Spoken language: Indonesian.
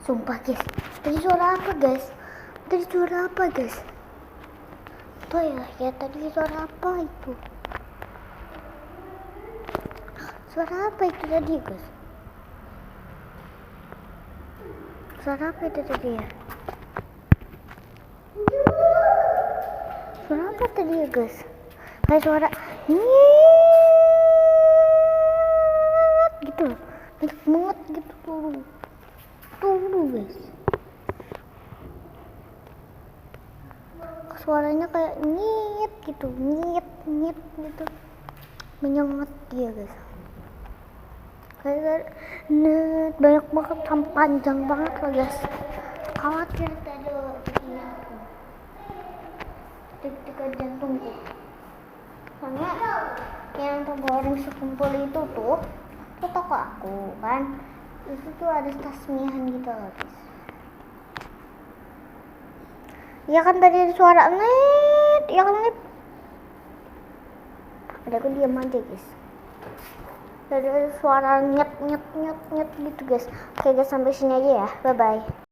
Sumpah guys, tadi suara apa guys? Tadi suara apa guys? Tuh ya tadi suara apa itu? Suara apa itu tadi guys? Suara apa itu tadi ya? Suara apa tadi ya guys? Kayak suara gitu, banyak banget gitu tuh guys. Suaranya kayak nyet gitu, nyet gitu, menyengat dia guys. Kayak net banyak banget, panjang banget lah guys. Khawatir tadi detik-detik jantungku. Soalnya yang tergoreng sekumpul itu tuh toko aku kan, itu tuh ada tasmihan gitu loh guys. Ya kan tadi ada suara net, ya kan net. Ada aku diam aja guys. Ada suara nyet gitu guys. Oke guys, sampai sini aja ya, bye bye.